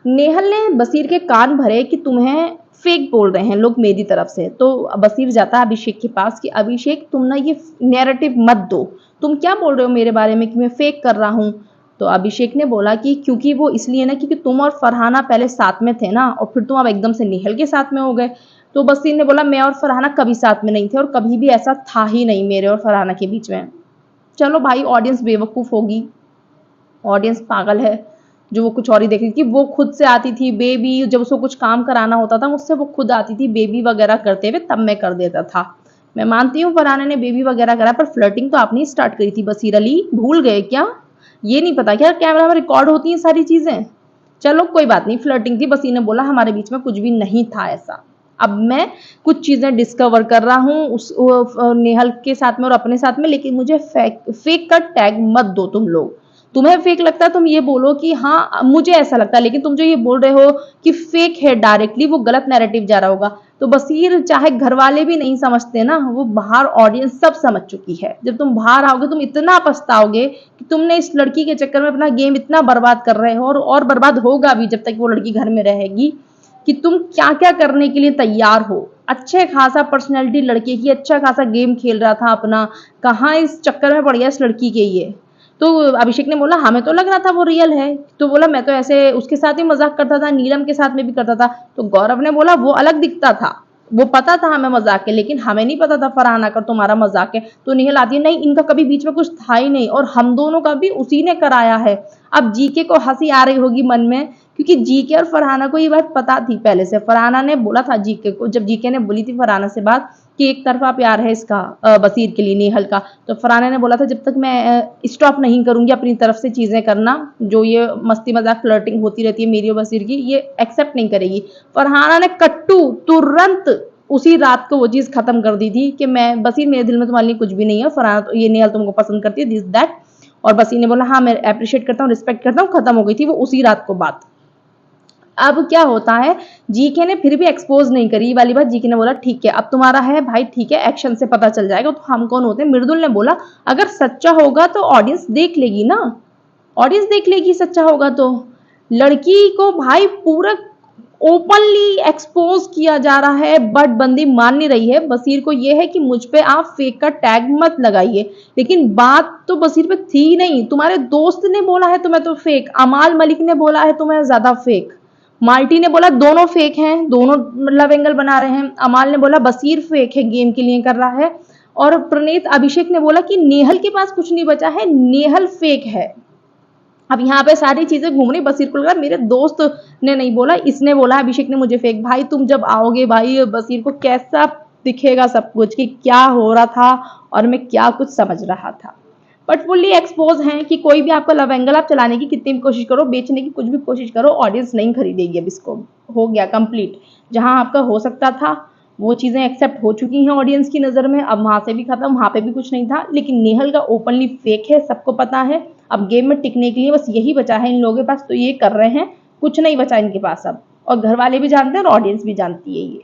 नेहल ने बसीर के कान भरे कि तुम्हें फेक बोल रहे हैं लोग मेरी तरफ से। तो बसीर जाता है अभिषेक के पास कि अभिषेक तुम ना ये नैरेटिव मत दो, तुम क्या बोल रहे हो मेरे बारे में कि मैं फेक कर रहा हूँ। तो अभिषेक ने बोला कि क्योंकि वो इसलिए ना क्योंकि तुम और फरहाना पहले साथ में थे ना, और फिर तुम अब एकदम से नेहल के साथ में हो गए। तो बसीर ने बोला मैं और फरहाना कभी साथ में नहीं थे और कभी भी ऐसा था ही नहीं मेरे और फरहाना के बीच में। चलो भाई, ऑडियंस बेवकूफ़ होगी, ऑडियंस पागल है जो वो कुछ और ही देख रही थी। वो खुद से आती थी बेबी, जब उसको कुछ काम कराना होता था मुझसे वो खुद आती थी बेबी वगैरह करते हुए, तब मैं कर देता था। मैं मानती हूँ फरहाना ने बेबी वगैरह करा, पर फ्लर्टिंग तो आपने स्टार्ट करी थी बसीर अली, भूल गए क्या? ये नहीं पता क्या कैमरा में रिकॉर्ड होती हैं सारी चीजें? चलो कोई बात नहीं, फ्लर्टिंग थी। बसीर ने बोला हमारे बीच में कुछ भी नहीं था ऐसा। अब मैं कुछ चीजें डिस्कवर कर रहा हूँ उस नेहल के साथ में और अपने साथ में, लेकिन मुझे फेक का टैग मत दो तुम लोग। तुम्हें फेक लगता है तुम ये बोलो कि हाँ मुझे ऐसा लगता है, लेकिन तुम जो ये बोल रहे हो कि फेक है डायरेक्टली, वो गलत नैरेटिव जा रहा होगा। तो बसीर चाहे घर वाले भी नहीं समझते ना, वो बाहर ऑडियंस सब समझ चुकी है। जब तुम बाहर आओगे तुम इतना पछताओगे कि तुमने इस लड़की के चक्कर में अपना गेम इतना बर्बाद कर रहे हो, और बर्बाद होगा भी जब तक वो लड़की घर में रहेगी, कि तुम क्या क्या करने के लिए तैयार हो। अच्छे खासा पर्सनैलिटी लड़के की, अच्छा खासा गेम खेल रहा था अपना, कहाँ इस चक्कर में पड़ गया इस लड़की के ये। तो अभिषेक ने बोला हमें तो लग रहा था वो रियल है। तो बोला मैं तो ऐसे उसके साथ ही मजाक करता था, नीलम के साथ में भी करता था। तो गौरव ने बोला वो अलग दिखता था, वो पता था हमें मजाक है, लेकिन हमें नहीं पता था फरहाना का तुम्हारा मजाक है। तो निहल आती है नहीं इनका कभी बीच में कुछ था ही नहीं, और हम दोनों का भी उसी ने कराया है। अब जीके को हंसी आ रही होगी मन में, क्योंकि जीके और फरहाना को ये बात पता थी पहले से। फरहाना ने बोला था जीके को, जब जीके ने बोली थी फरहाना से बात कि एक तरफा प्यार है इसका बसीर के लिए नेहल का, तो फरहाना ने बोला था जब तक मैं स्टॉप नहीं करूंगी अपनी तरफ से चीजें करना, जो ये मस्ती मजाक फ्लर्टिंग होती रहती है मेरी और बसीर की, ये एक्सेप्ट नहीं करेगी। फरहाना ने कट्टू तुरंत उसी रात को वो चीज खत्म कर दी थी कि मैं बसीर मेरे दिल में तुम्हारे लिए कुछ भी नहीं है, फरहाना तो ये नेहल तुमको पसंद करती है दिस दैट। और बसीर ने बोला हाँ मैं अप्रिशिएट करता हूँ रिस्पेक्ट करता हूँ, खत्म हो गई थी वो उसी रात को बात। अब क्या होता है, जीके ने फिर भी एक्सपोज नहीं करी वाली बात। जीके ने बोला ठीक है अब तुम्हारा है भाई, ठीक है एक्शन से पता चल जाएगा तो हम कौन होते हैं। मृदुल ने बोला अगर सच्चा होगा तो ऑडियंस देख लेगी ना, ऑडियंस देख लेगी सच्चा होगा तो। लड़की को भाई पूरा ओपनली एक्सपोज किया जा रहा है, बट बंदी मान नहीं रही है। बसीर को यह है कि मुझ पे आप फेक का टैग मत लगाइए, लेकिन बात तो बसीर पे थी नहीं। तुम्हारे दोस्त ने बोला है तुम्हें तो फेक, अमाल मलिक ने बोला है तुम्हें ज्यादा फेक, माल्टी ने बोला दोनों फेक हैं, दोनों लव एंगल बना रहे हैं। अमाल ने बोला बसीर फेक है गेम के लिए कर रहा है। और प्रणीत अभिषेक ने बोला कि नेहल के पास कुछ नहीं बचा है, नेहल फेक है। अब यहाँ पे सारी चीजें घूम रही। बसीर को लगा मेरे दोस्त ने नहीं बोला, इसने बोला अभिषेक ने मुझे फेक। भाई तुम जब आओगे भाई बसीर को कैसा दिखेगा सब कुछ कि क्या हो रहा था और मैं क्या कुछ समझ रहा था। बट फुल्ली एक्सपोज हैं कि कोई भी आपका लव एंगल आप चलाने की कितनी भी कोशिश करो, बेचने की कुछ भी कोशिश करो, ऑडियंस नहीं खरीदेगी। अब इसको हो गया कंप्लीट, जहां आपका हो सकता था वो चीजें एक्सेप्ट हो चुकी हैं ऑडियंस की नजर में, अब वहां से भी खत्म, वहां पे भी कुछ नहीं था। लेकिन नेहल का ओपनली फेक है, सबको पता है। अब गेम में टिकने के लिए बस यही बचा है इन लोगों के पास, तो ये कर रहे हैं, कुछ नहीं बचा इनके पास अब। और घर वाले भी जानते हैं और ऑडियंस भी जानती है ये।